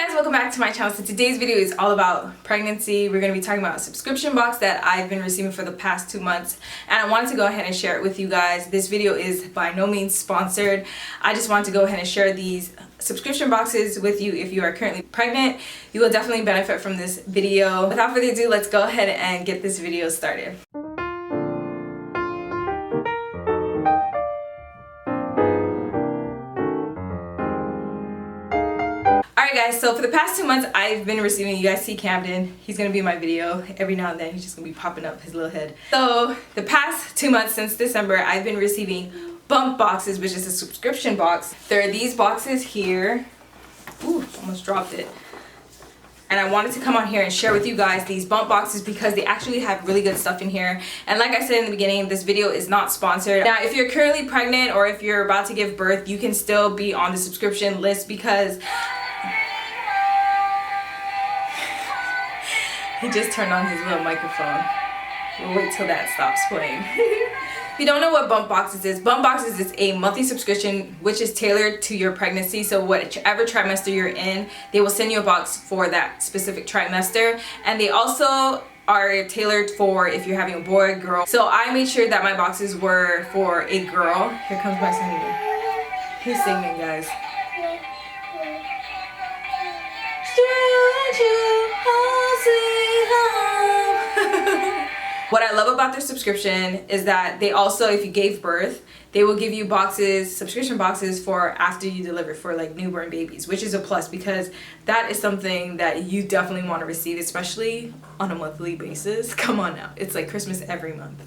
Hi guys, welcome back to my channel. So today's video is all about pregnancy. We're going to be talking about a subscription box that I've been receiving for the past 2 months, and I wanted to go ahead and share it with you guys. This video is by no means sponsored. I just wanted to go ahead and share these subscription boxes with you. If you are currently pregnant, you will definitely benefit from this video. Without further ado, let's go ahead and get this video started. Alright guys, so for the past 2 months I've been receiving, you guys see Kamden, he's gonna be in my video every now and then, he's just gonna be popping up his little head. So the past 2 months since December I've been receiving bump boxes, which is a subscription box. There are these boxes here. Ooh, almost dropped it. And I wanted to come on here and share with you guys these bump boxes because they actually have really good stuff in here. And like I said in the beginning, this video is not sponsored. Now, if you're currently pregnant or if you're about to give birth, you can still be on the subscription list because he just turned on his little microphone. We'll wait till that stops playing. If you don't know what bump boxes is, bump boxes is a monthly subscription which is tailored to your pregnancy. So whichever trimester you're in, they will send you a box for that specific trimester. And they also are tailored for if you're having a boy or girl. So I made sure that my boxes were for a girl. Here comes my son again. He's singing, guys. What I love about their subscription is that they also, if you gave birth, they will give you boxes, subscription boxes for after you deliver, for like newborn babies, which is a plus because that is something that you definitely want to receive, especially on a monthly basis. Come on now, it's like Christmas every month.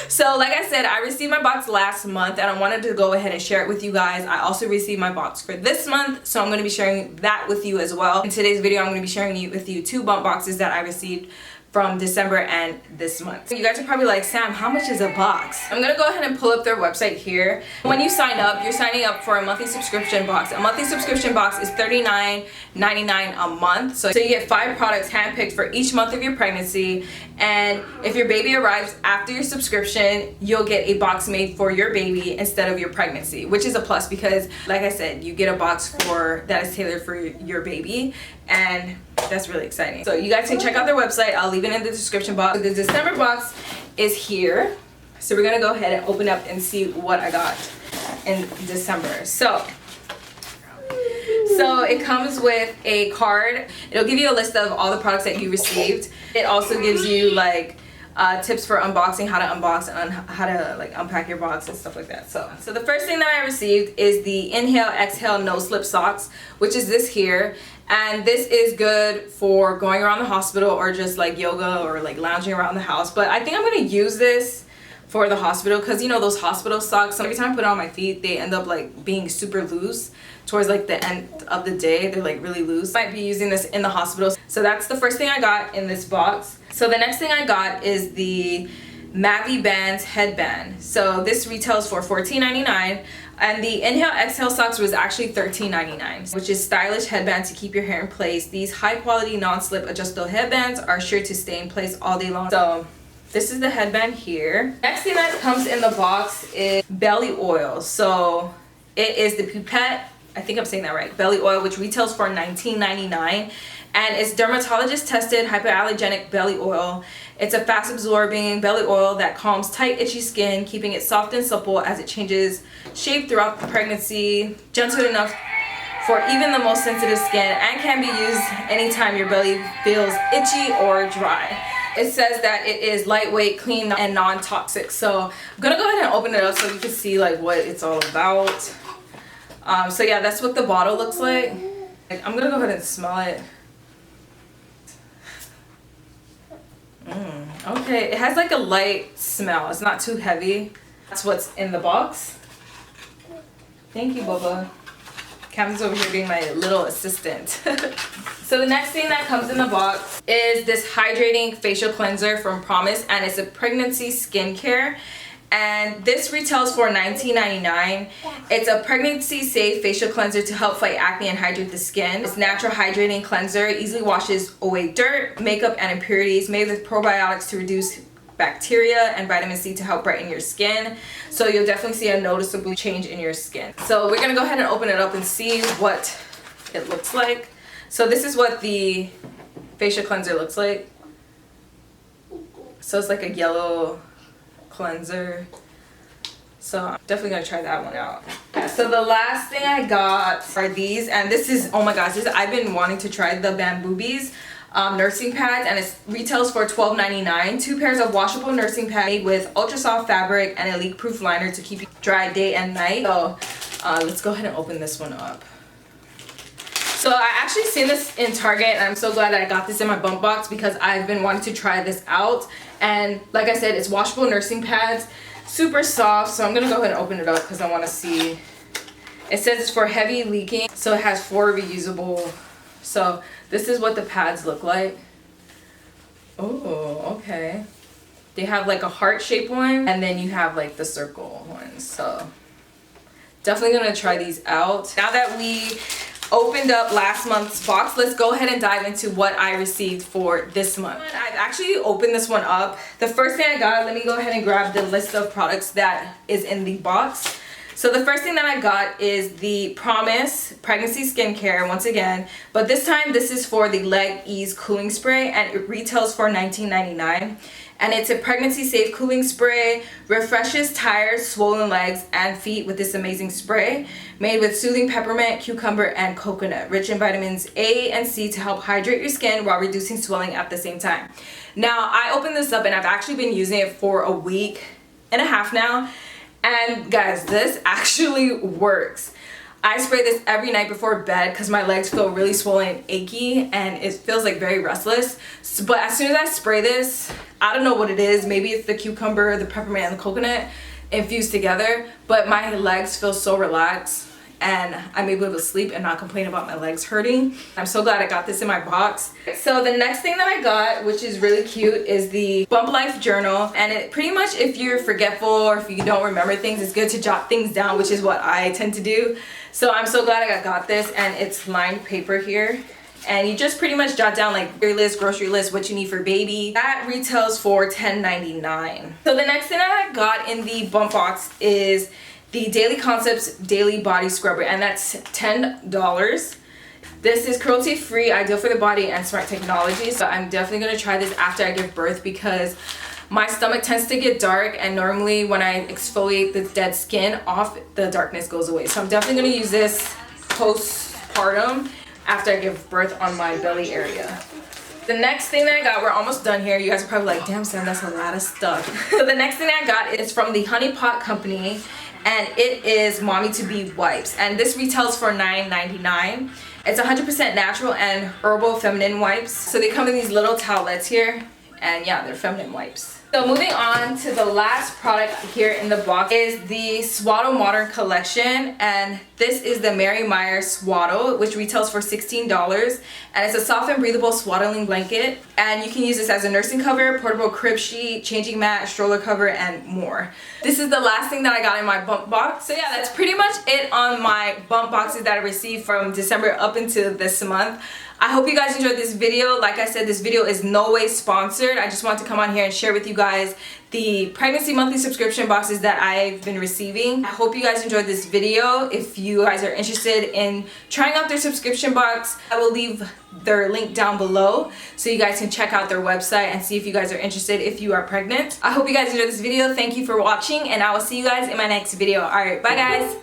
So like I said, I received my box last month and I wanted to go ahead and share it with you guys. I also received my box for this month, so I'm going to be sharing that with you as well. In today's video, I'm going to be sharing with you 2 bump boxes that I received from December and this month. You guys are probably like, Sam, how much is a box? I'm gonna go ahead and pull up their website here. When you sign up, you're signing up for a monthly subscription box. A monthly subscription box is $39.99 a month. So you get 5 products handpicked for each month of your pregnancy. And if your baby arrives after your subscription, you'll get a box made for your baby instead of your pregnancy, which is a plus because, like I said, you get a box that is tailored for your baby, and that's really exciting. So you guys can check out their website. I'll leave it in the description box. The December box is here. So we're gonna go ahead and open up and see what I got in December. So it comes with a card. It'll give you a list of all the products that you received. It also gives you like tips for unboxing, how to unbox and how to like unpack your box and stuff like that. So the first thing that I received is the Inhale Exhale No Slip Socks, which is this here. And this is good for going around the hospital or just like yoga or like lounging around the house. But I think I'm gonna use this for the hospital because you know those hospital socks, every time I put it on my feet, they end up like being super loose towards like the end of the day. They're like really loose. Might be using this in the hospital. So that's the first thing I got in this box. So the next thing I got is the Mavi Bands headband. So this retails for $14.99. And the Inhale Exhale socks was actually $13.99, which is stylish headband to keep your hair in place. These high quality non-slip adjustable headbands are sure to stay in place all day long. So this is the headband here. Next thing that comes in the box is belly oil. So it is the Pipette, I think I'm saying that right, belly oil, which retails for $19.99. And it's dermatologist tested hypoallergenic belly oil. It's a fast absorbing belly oil that calms tight itchy skin, keeping it soft and supple as it changes shape throughout the pregnancy, gentle enough for even the most sensitive skin, and can be used anytime your belly feels itchy or dry. It says that it is lightweight, clean, and non-toxic. So I'm gonna go ahead and open it up so you can see like what it's all about. So yeah, that's what the bottle looks like. I'm gonna go ahead and smell it. Okay, it has like a light smell. It's not too heavy. That's what's in the box. Thank you, Bubba. Kamden's over here being my little assistant. So the next thing that comes in the box is this hydrating facial cleanser from Promise, and it's a pregnancy skincare. And this retails for $19.99. It's a pregnancy safe facial cleanser to help fight acne and hydrate the skin. It's natural hydrating cleanser. It easily washes away dirt, makeup, and impurities, made with probiotics to reduce bacteria and vitamin C to help brighten your skin. So you'll definitely see a noticeable change in your skin. So we're gonna go ahead and open it up and see what it looks like. So this is what the facial cleanser looks like. So it's like a yellow cleanser. So I'm definitely gonna try that one out. So the last thing I got are these, and this is, oh my gosh, I've been wanting to try the Bamboobies nursing pads, and it retails for $12.99. 2 pairs of washable nursing pads made with ultra soft fabric and a leak proof liner to keep you dry day and night. So let's go ahead and open this one up. So I actually seen this in Target, and I'm so glad that I got this in my bump box because I've been wanting to try this out. And like I said, it's washable nursing pads, super soft. So I'm gonna go ahead and open it up because I want to see. It says it's for heavy leaking, so it has 4 reusable. So this is what the pads look like. Oh, okay. They have like a heart-shaped one, and then you have like the circle ones. So definitely gonna try these out. Now that we opened up last month's box, let's go ahead and dive into what I received for this month. I've actually opened this one up. The first thing I got, let me go ahead and grab the list of products that is in the box. So the first thing that I got is the Promise Pregnancy Skincare once again, but this time this is for the Leg Ease Cooling Spray, and it retails for $19.99. And it's a pregnancy safe cooling spray, refreshes tired, swollen legs and feet with this amazing spray, made with soothing peppermint, cucumber, and coconut, rich in vitamins A and C to help hydrate your skin while reducing swelling at the same time. Now, I opened this up and I've actually been using it for a week and a half now. And guys, this actually works. I spray this every night before bed because my legs feel really swollen and achy, and it feels like very restless. But as soon as I spray this, I don't know what it is. Maybe it's the cucumber, the peppermint, and the coconut infused together, but my legs feel so relaxed and I'm able to sleep and not complain about my legs hurting. I'm so glad I got this in my box. So the next thing that I got, which is really cute, is the Bump Life Journal. And it pretty much, if you're forgetful or if you don't remember things, it's good to jot things down, which is what I tend to do. So I'm so glad I got this, and it's lined paper here. And you just pretty much jot down like your list, grocery list, what you need for baby. That retails for $10.99. So the next thing that I got in the bump box is the Daily Concepts Daily Body Scrubber, and that's $10. This is cruelty-free, ideal for the body, and smart technology. So I'm definitely gonna try this after I give birth because my stomach tends to get dark, and normally when I exfoliate the dead skin off, the darkness goes away. So I'm definitely gonna use this postpartum after I give birth on my belly area. The next thing that I got, we're almost done here. You guys are probably like, damn Sam, that's a lot of stuff. So the next thing I got is from the Honey Pot Company, and it is Mommy to Be wipes, and this retails for $9.99. It's 100% natural and herbal feminine wipes. So they come in these little towelettes here, and yeah, they're feminine wipes. So moving on to the last product here in the box is the Swaddle Modern Collection, and this is the Mary Meyer Swaddle, which retails for $16, and it's a soft and breathable swaddling blanket, and you can use this as a nursing cover, portable crib sheet, changing mat, stroller cover, and more. This is the last thing that I got in my bump box. So yeah, that's pretty much it on my bump boxes that I received from December up until this month. I hope you guys enjoyed this video. Like I said, this video is no way sponsored. I just want to come on here and share with you guys the pregnancy monthly subscription boxes that I've been receiving. I hope you guys enjoyed this video. If you guys are interested in trying out their subscription box, I will leave their link down below so you guys can check out their website and see if you guys are interested if you are pregnant. I hope you guys enjoyed this video. Thank you for watching, and I will see you guys in my next video. Alright, bye guys.